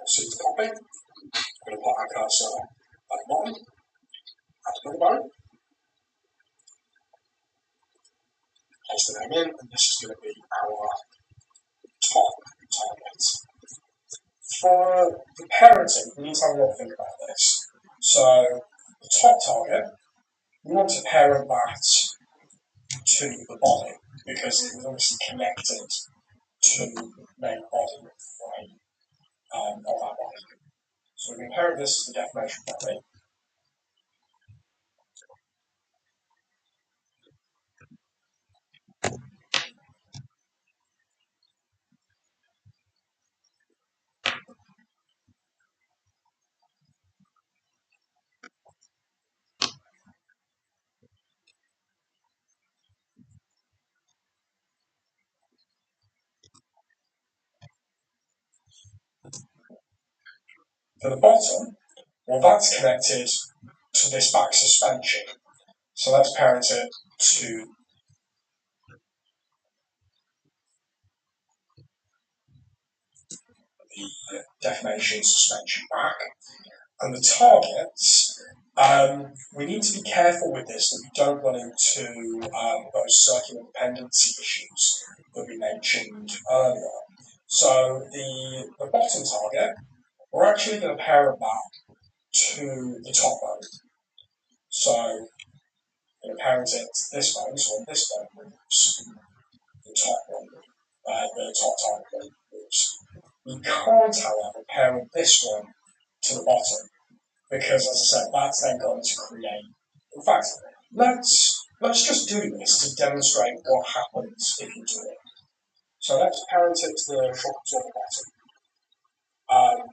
So to copy, I'm going to put our cursor at the bottom, add another bow, paste the name in, and this is going to be our top target. For the parenting, we need to have a little think about this. So the top target, we want to parent that to the body because it is obviously connected to the main body frame of our body. So we parent this to the deformation body. For the bottom, well, that's connected to this back suspension. So let's parent it to the deformation suspension back. And the targets, we need to be careful with this that we don't run into those circular dependency issues that we mentioned earlier. So the bottom target, we're actually going to parent that to the top bone. So we're going to parent it to this bone, so when this bone moves, the top target moves. We can't, however, parent this one to the bottom because, as I said, that's then going to create. In fact, let's just do this to demonstrate what happens if you do it. So let's parent it to the shock absorber bottom.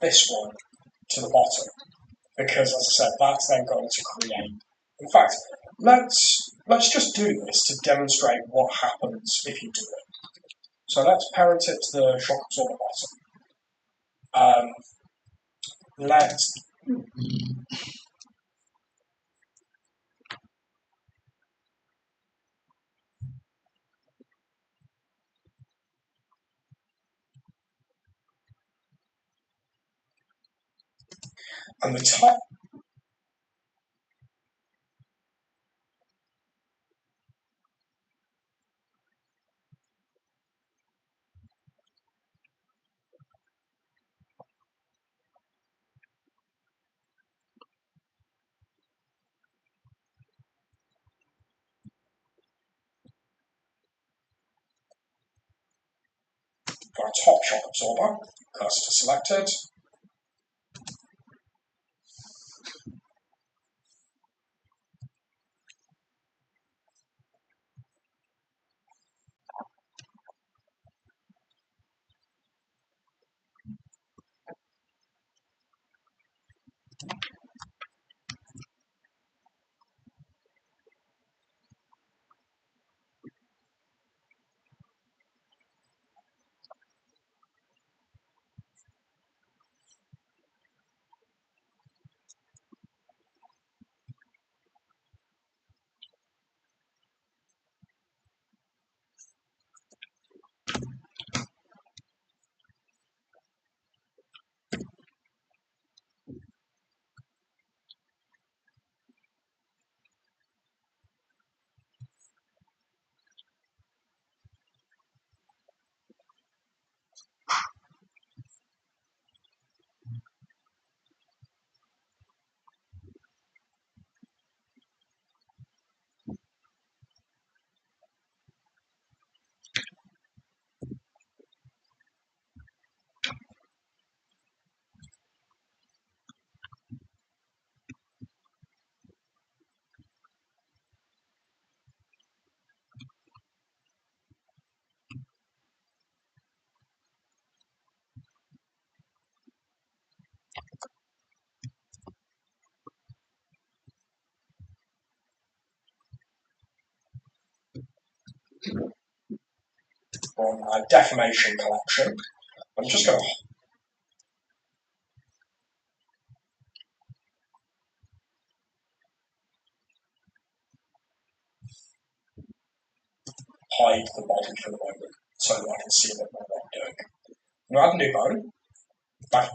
this one to the bottom, because as I said, that's then going to create. In fact, let's just do this to demonstrate what happens if you do it. So let's parent it to the shock absorber bottom. Let's and the top. For our top shock absorber, cursor selected. On our deformation collection, I'm just going to hide the body for the moment so that I can see a bit more what I'm doing. I'm going to add a new bone. Back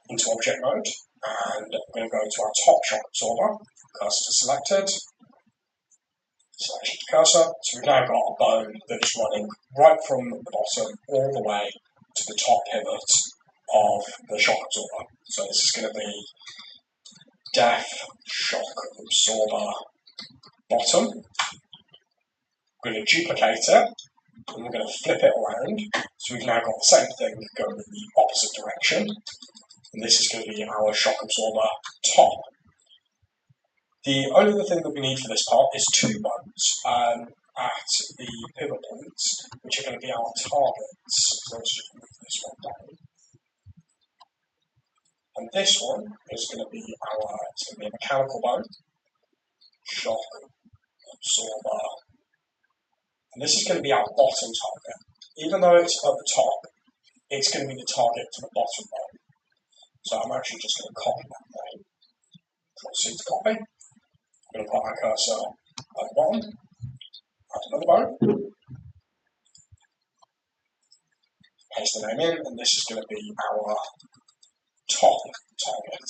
into object mode, and I'm going to go to our top shock absorber, cursor selected, select cursor. So we've now got a bone that is running right from the bottom all the way to the top pivot of the shock absorber. So this is going to be def shock absorber bottom. We're going to duplicate it, and we're going to flip it around. So we've now got the same thing going in the opposite direction. And this is going to be our shock absorber top. The only other thing that we need for this part is two bones at the pivot points, which are going to be our targets. So let's just move this one down. And this one is going to be a mechanical bone, shock absorber. And this is going to be our bottom target. Even though it's at the top, it's going to be the target to the bottom bone. So I'm actually just going to copy that name. Control-C to copy. I'm going to put my cursor at the bottom, add another bone, paste the name in, and this is going to be our top target.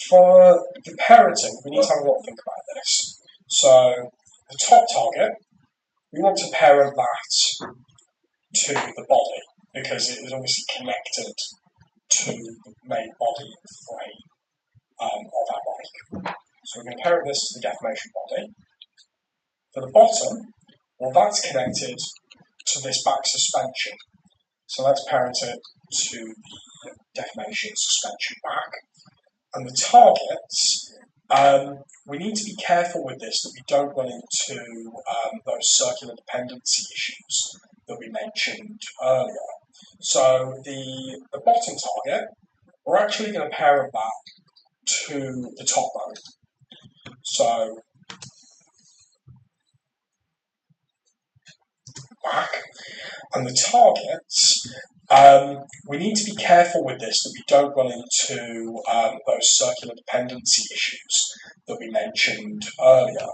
For the parenting, we need to have a lot to think about this. So the top target, we want to parent that to the body. because it is obviously connected to the main body frame of our bike. So we're going to parent this to the deformation body. For the bottom, well, that's connected to this back suspension. So let's parent it to the deformation suspension back. And the targets, we need to be careful with this that we don't run into those circular dependency issues that we mentioned earlier. So the bottom target, we're actually going to parent that to the top bone. So back. And the targets, we need to be careful with this that we don't run into those circular dependency issues that we mentioned earlier.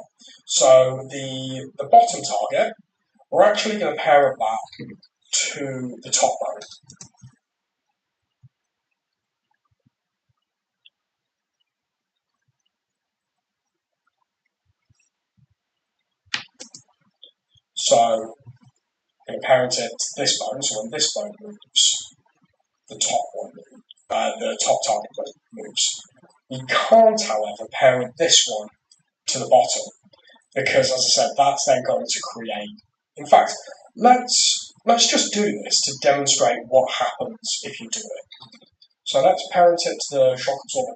So the bottom target, we're actually going to parent that to the top bone. So I'm going to parent it to this bone, so when this bone moves, the top one moves, the top target moves. We can't, however, parent this one to the bottom, because, as I said, that's then going to create. In fact, let's just do this to demonstrate what happens if you do it. So let's parent it to the shock absorber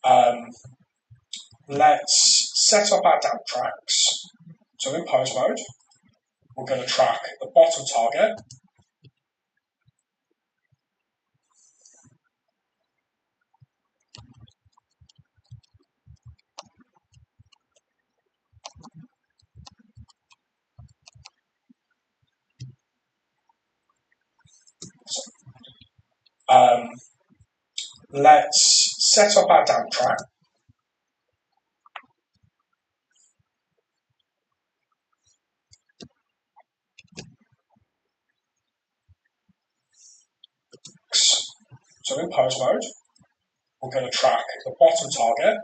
bottom. Let's set up our damp tracks. So in pose mode, we're going to track the bottom target. Let's set up our damp track. So in pose mode, we're going to track the bottom target.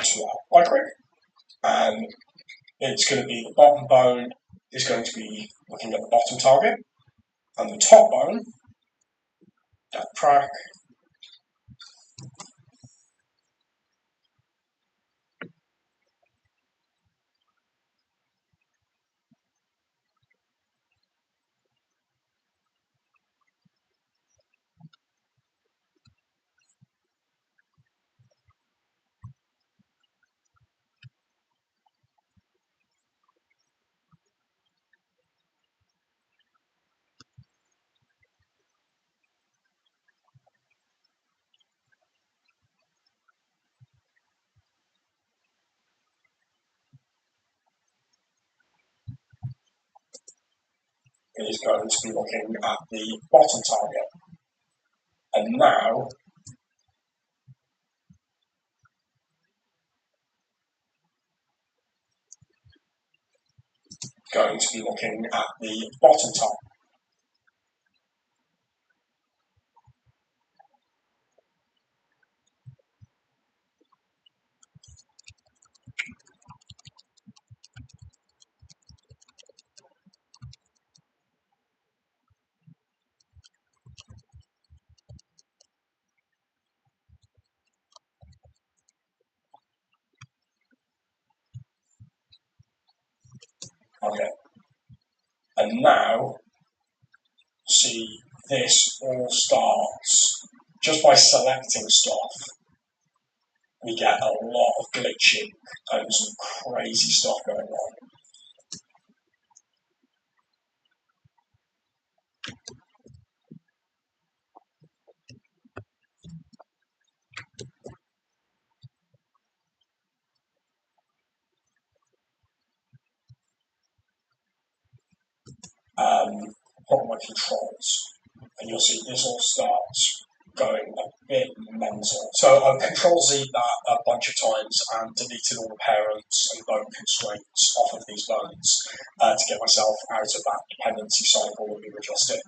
To our bike rig, and it's going to be the bottom bone is going to be looking at the bottom target, and the top bone, that track, is going to be looking at the bottom target. And now going to be looking at the bottom target. Okay. And now, see, this all starts just by selecting stuff. We get a lot of glitching and some crazy stuff going on. Put on my controls, and you'll see this all starts going a bit mental. So I Control-Z that a bunch of times and deleted all the parents and bone constraints off of these bones to get myself out of that dependency cycle that we were just in.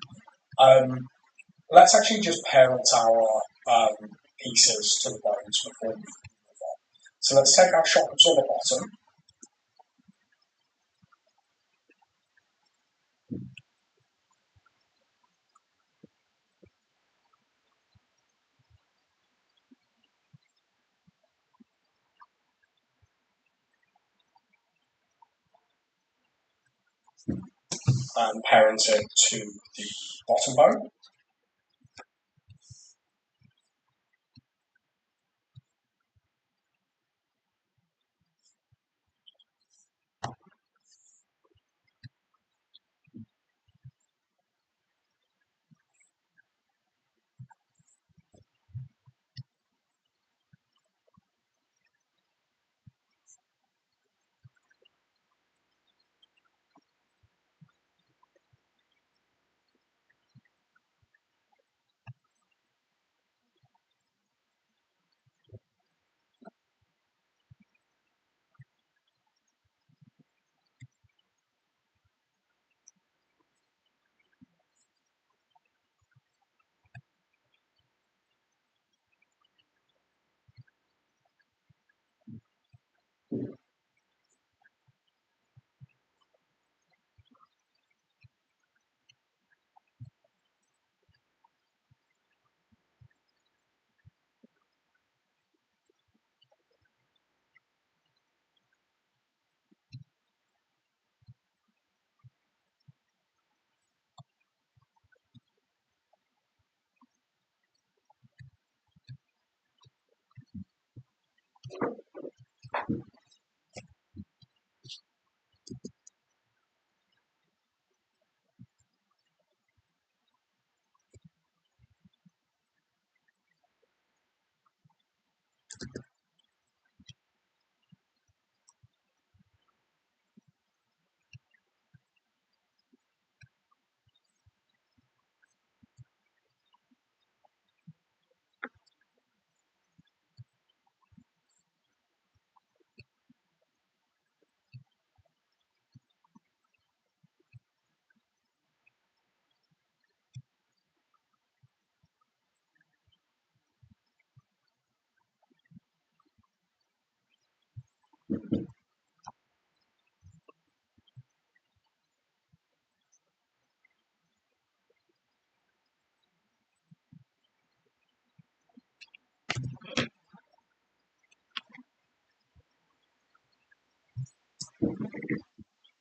Let's actually just parent our pieces to the bones before we move on. So let's take our shock absorber bottom. And parent it to the bottom bone.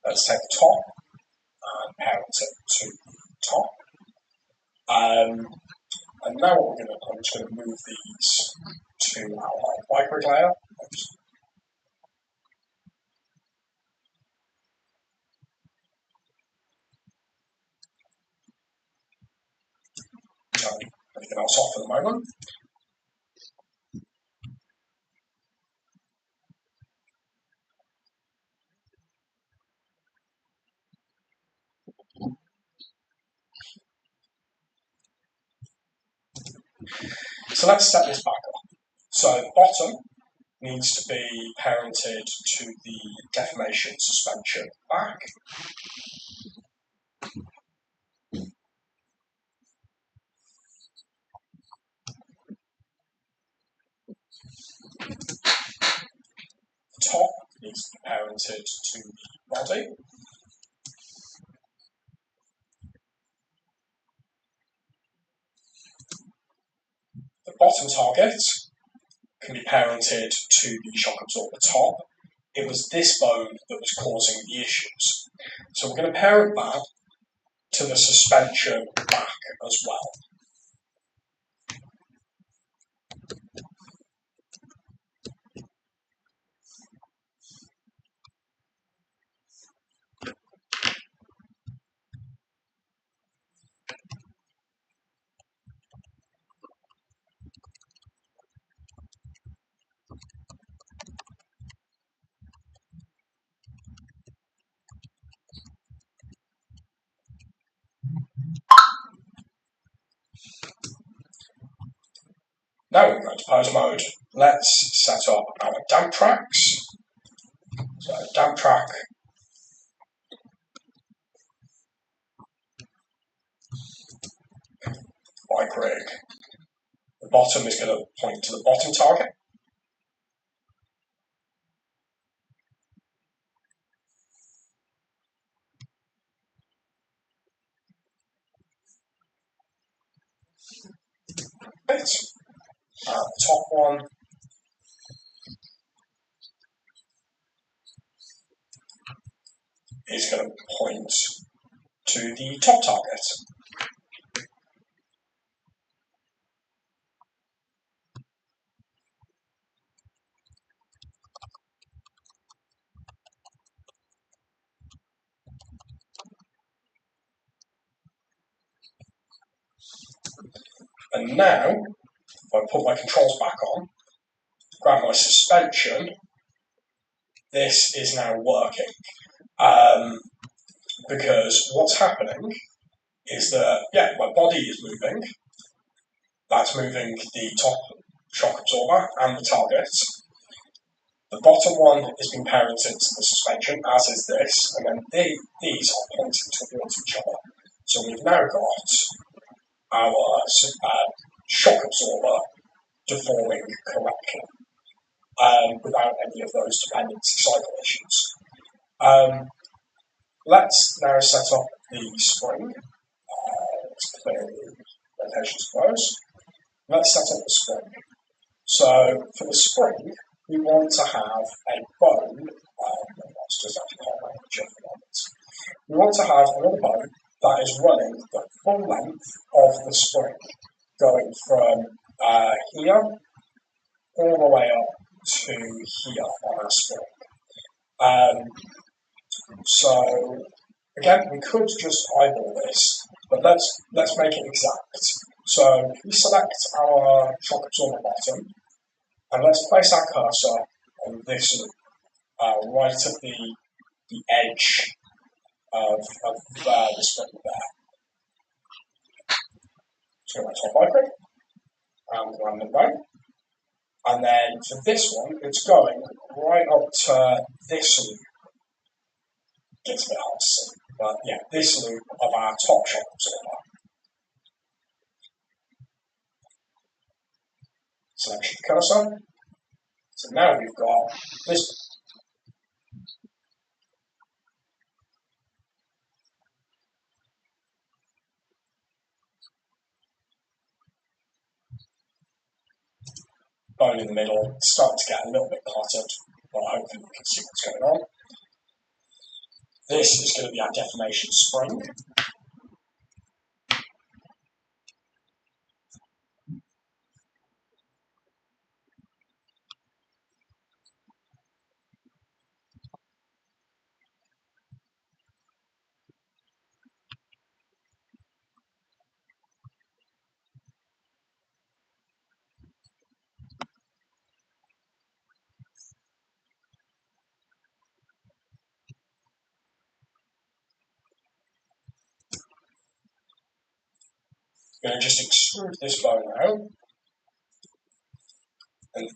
Let's take the top and parent it to the top. And now what we're going to do, I'm just going to move these to our micro layer. Turn anything else off at the moment. So let's set this back up. So bottom needs to be parented to the deformation suspension back. The top needs to be parented to the body. The bottom target can be parented to the shock absorber top. It was this bone that was causing the issues. So we're going to parent that to the suspension back as well. Now we're going to pose mode. Let's set up our damp tracks. So damp track bike rig. The bottom is going to point to the bottom target. The top one is going to point to the top target. And now, if I put my controls back on, grab my suspension, this is now working. Because what's happening is that, my body is moving. That's moving the top shock absorber and the target. The bottom one is being parented to the suspension, as is this, and then these are pointing towards each other. So we've now got our shock absorber deforming correctly, without any of those dependency cycle issues. Let's now set up the spring. Let's clear the rotation suppose. Let's set up the spring. So for the spring, we want to have a bone. We want to have another bone that is running the full length of the spring, going from here all the way up to here on our spring. So again, we could just eyeball this, but let's make it exact. So we select our shock absorber bottom, and let's place our cursor on this loop, right at the edge of the spring there. So that's our bike rig, and random bone. And then for this one, it's going right up to this loop. Gets a bit hard to see, but this loop of our top shock absorber. Selection cursor. So now we've got this. Bone in the middle, starting to get a little bit cluttered, but hopefully you can see what's going on. This is going to be our deformation spring. I'm going to just extrude this bone out. And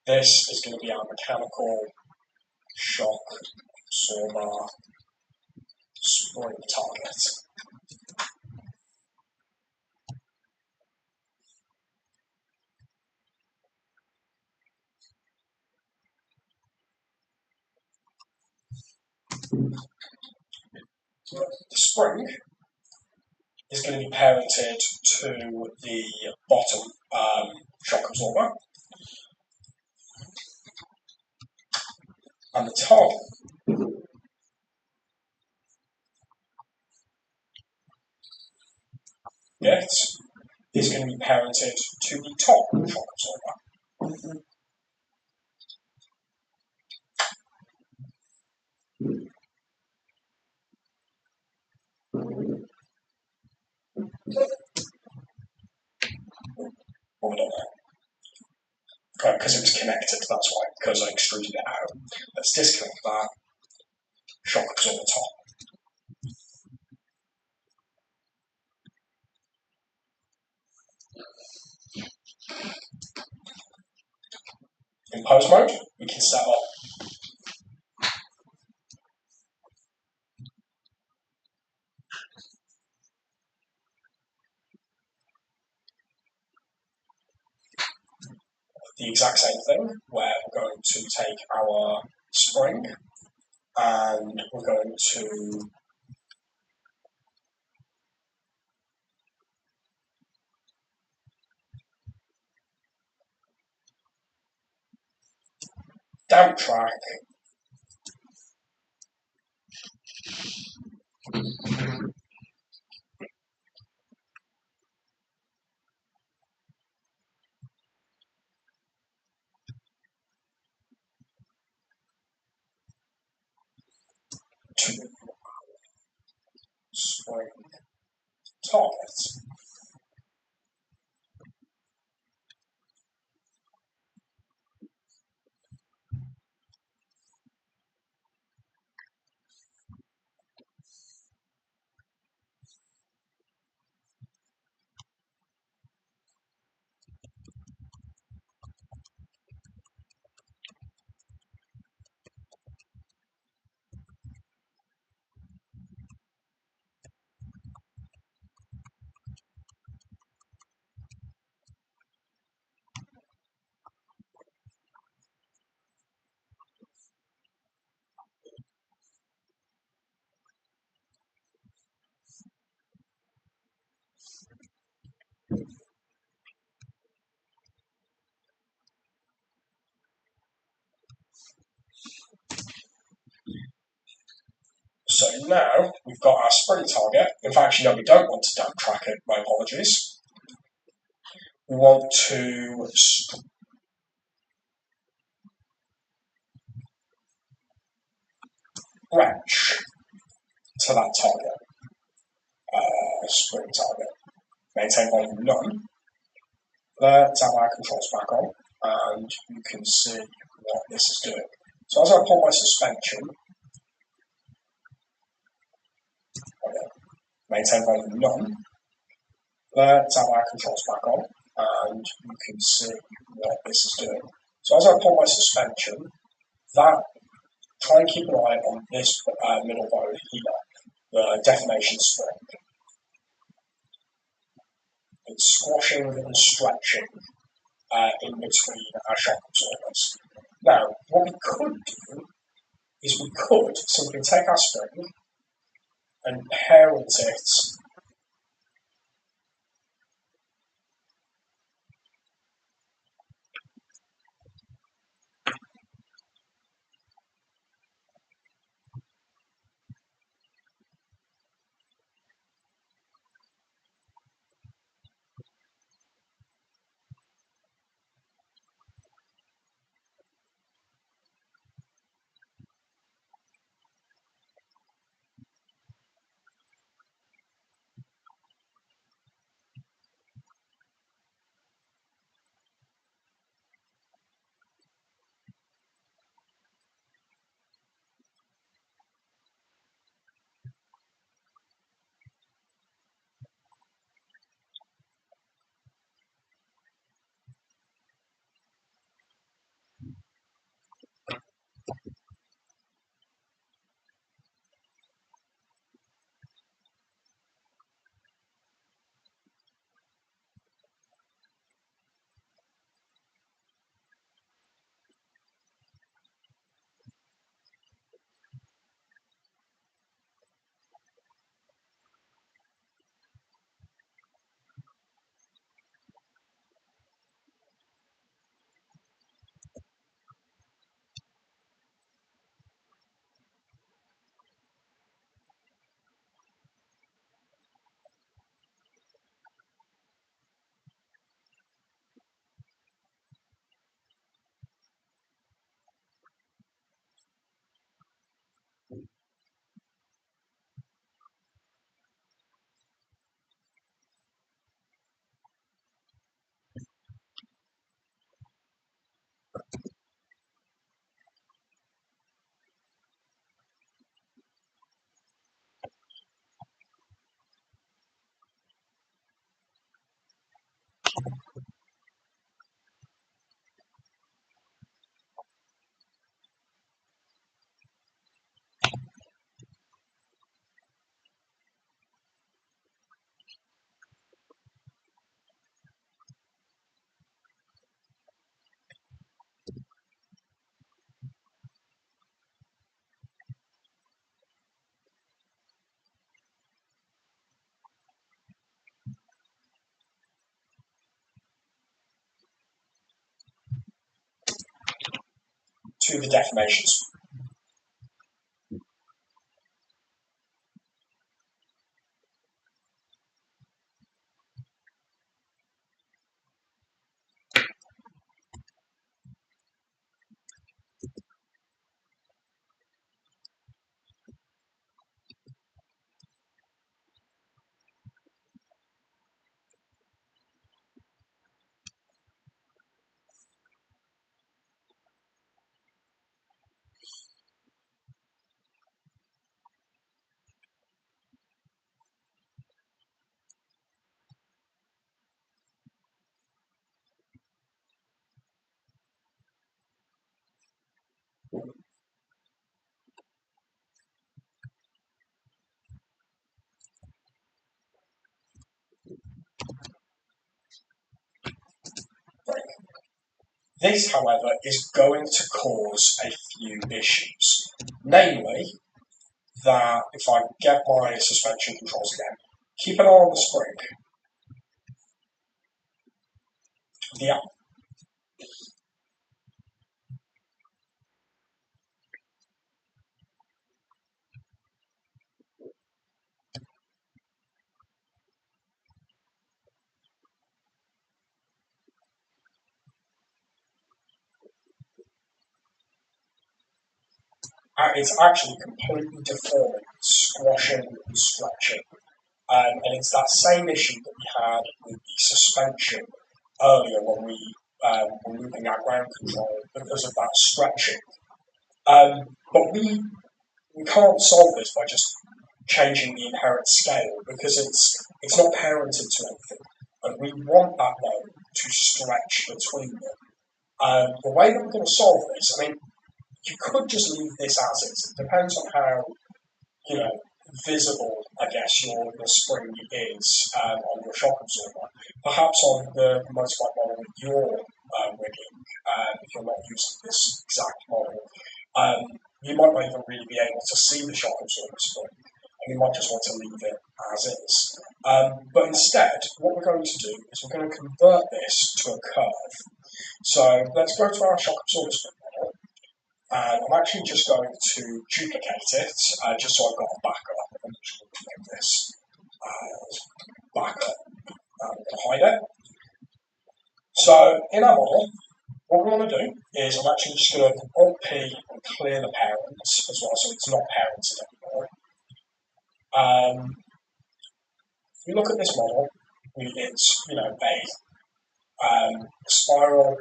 this is going to be our mechanical shock absorber spring target. The spring is going to be parented to the bottom shock absorber. And the target is going to be parented to the top shock absorber. Because it was connected, that's why, because I extruded it out. Let's disconnect that. Shock absorber top. compose mode, we can set up the exact same thing, where we're going to take our spring and we're going to damp track to spring target. So now we've got our spring target. In fact, no, we don't want to damp track it. My apologies. We want to stretch to that target, spring target. Maintain volume none. Let's have our controls back on, and you can see what this is doing. So as I pull my suspension, maintain volume none. Let's have our controls back on, and you can see what this is doing. So as I pull my suspension, that try and keep an eye on this middle bone here, the deformation spring. It's squashing and stretching in between our shock absorbers. Now, what we could do is we could simply take our spring and parent it to the deformations. This, however, is going to cause a few issues. Namely, that if I get my suspension controls again, keep an eye on the spring. The it's actually completely deforming, squashing and stretching. And it's that same issue that we had with the suspension earlier when we were moving our ground control because of that stretching. But we can't solve this by just changing the inherent scale because it's not parented to anything. And we want that load to stretch between them. The way that we're going to solve this, I mean, you could just leave this as is. It depends on how, you know, visible, I guess, your spring is on your shock absorber. Perhaps on the motorbike model that you're rigging, if you're not using this exact model, you might not even really be able to see the shock absorber spring, and you might just want to leave it as is. But instead, what we're going to do is we're going to convert this to a curve. So let's go to our shock absorber spring model. And I'm actually just going to duplicate it, just so I've got a backup. I'm just going to make this backup. I'm going to hide it. So in our model, what we want to do is I'm actually just going to Alt-P and clear the parents as well, so it's not parented anymore. If we look at this model, it's, you know, a spiral,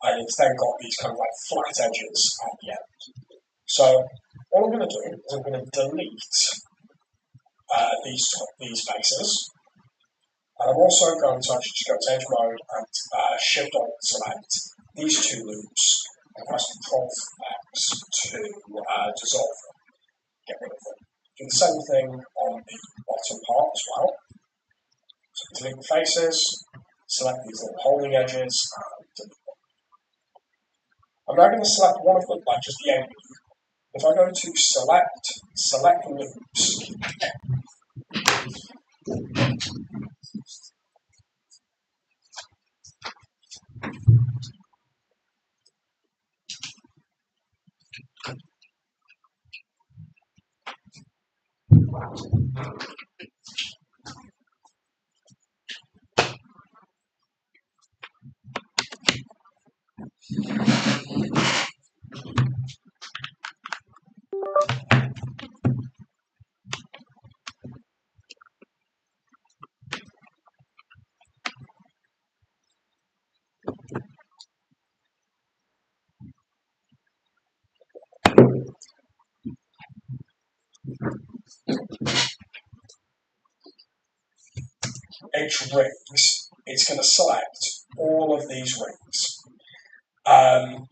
and it's then got these kind of like flat edges at the end. So what I'm going to do is I'm going to delete these faces, and I'm also going to actually just go to edge mode and Shift Alt select these two loops and press Ctrl X to dissolve them, get rid of them. Do the same thing on the bottom part as well. So delete the faces, select these little holding edges, and delete them. I'm now going to select one of them, like just the end loop. If I go to select loops, H rings, it's going to select all of these rings. I'm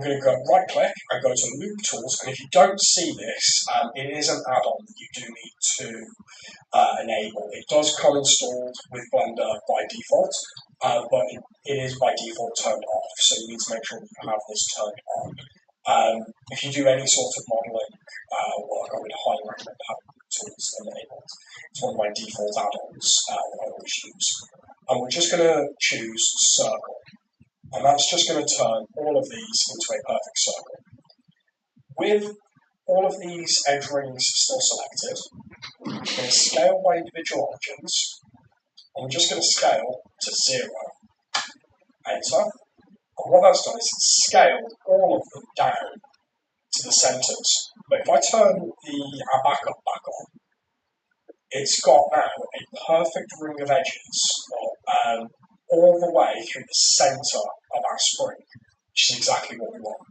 going to go right click and go to Loop Tools, and if you don't see this, it is an add-on that you do need to enable. It does come installed with Blender by default, but it is by default turned off, so you need to make sure that you have this turned on. If you do any sort of modeling work, I would highly recommend having Loop Tools enabled. It's one of my default add-ons that I always use. And we're just going to choose Circle. And that's just going to turn all of these into a perfect circle. With all of these edge rings still selected, we're going to scale by individual origins, and we're just going to scale to 0. Enter. And what that's done is it's scaled all of them down to the centres. But if I turn the backup back on, it's got now a perfect ring of edges all the way through the centre of our spring, which is exactly what we want.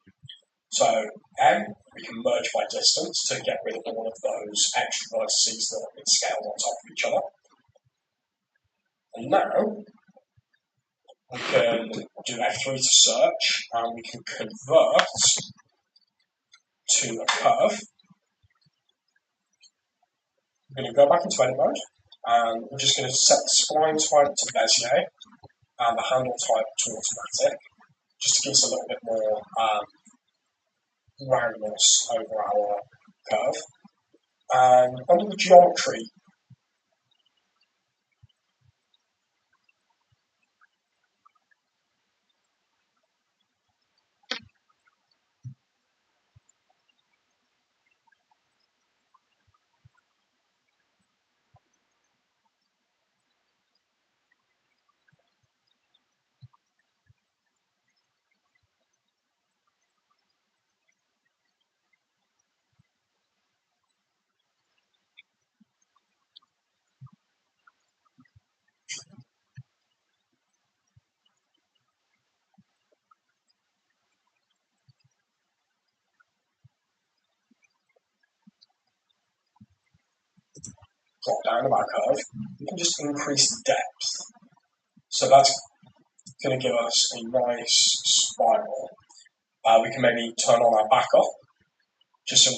So M, we can merge by distance to get rid of all of those extra vertices that have been scaled on top of each other. And now we can do F3 to search, and we can convert to a curve. We're going to go back into edit mode, and we're just going to set the spline type to Bezier and the handle type to automatic, just to give us a little bit more roundness over our curve. And under the geometry, drop down of our curve, we can just increase the depth. So that's going to give us a nice spiral. We can maybe turn on our backup, just some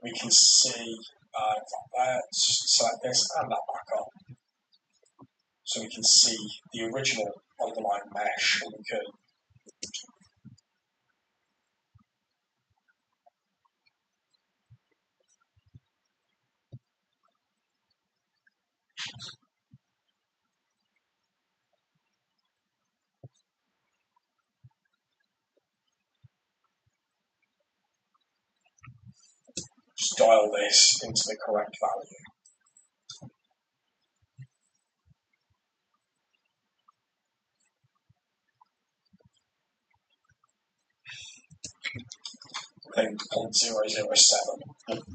we can see, let's select this and that back up. So we can see the original underlying mesh, and we can just dial this into the correct value. I think 0.007.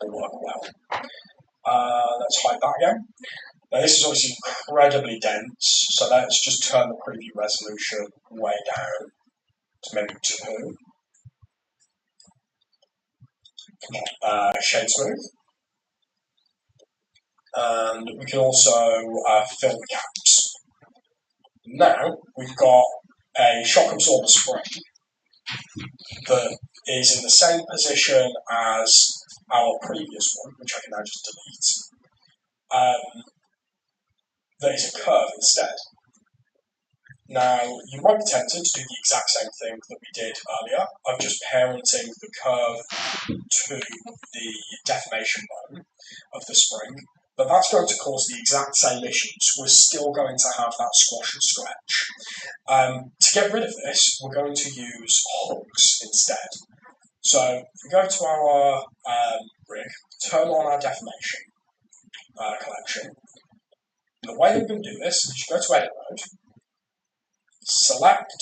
Will work well. Let's hide that again. Now this is obviously incredibly dense, so let's just turn the preview resolution way down to maybe 2. Shade smooth. And we can also fill the gaps. Now we've got a shock absorber spring that is in the same position as our previous one, which I can now just delete. That is a curve instead. Now, you might be tempted to do the exact same thing that we did earlier, of just parenting the curve to the deformation bone of the spring, but that's going to cause the exact same issues. We're still going to have that squash and stretch. To get rid of this, we're going to use hooks instead. So if we go to our rig, turn on our deformation collection. And the way that we're going to do this is you go to edit mode, select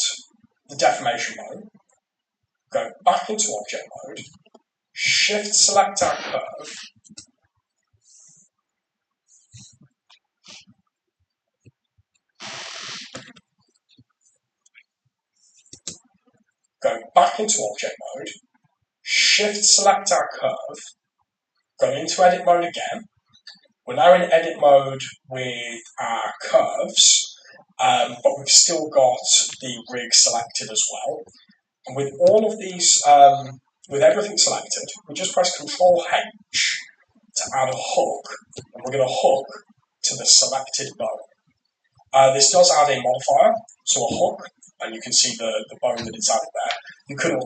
the deformation mode, go back into object mode, shift select our curve, go back into object mode, shift select our curve, go into edit mode again. We're now in edit mode with our curves, but we've still got the rig selected as well. And with all of these, with everything selected, we just press Control H to add a hook, and we're going to hook to the selected bone. This does add a modifier, so a hook, and you can see the bone that it's added there. You could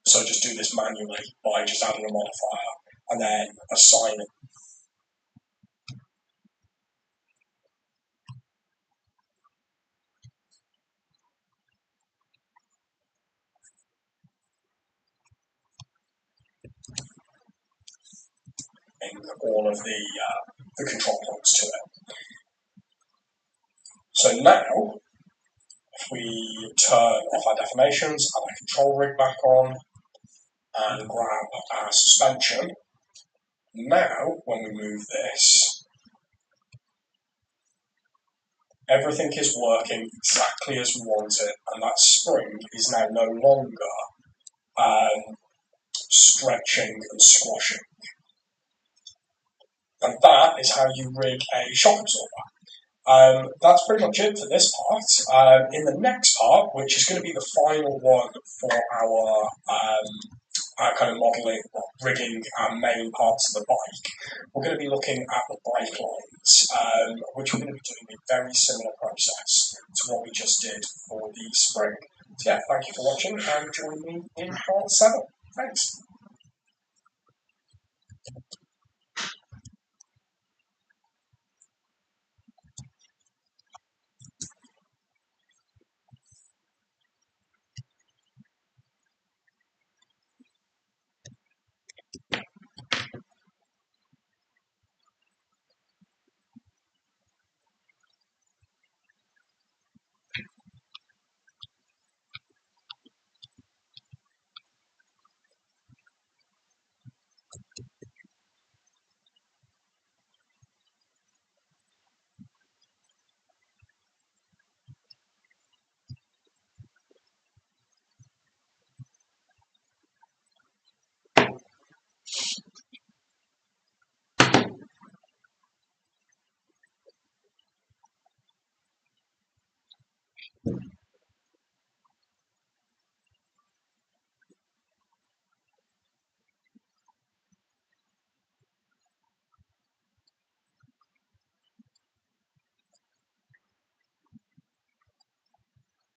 so just do this manually by just adding a modifier and then assigning all of the control points to it. So now, if we turn off our deformations, add our control rig back on, and grab our suspension, now when we move this, everything is working exactly as we want it, and that spring is now no longer stretching and squashing. And that is how you rig a shock absorber. That's pretty much it for this part. In the next part, which is going to be the final one for our kind of modelling, rigging our main parts of the bike, we're going to be looking at the bike lines, which we're going to be doing a very similar process to what we just did for the spring. So yeah, thank you for watching and join me in part 7. Thanks.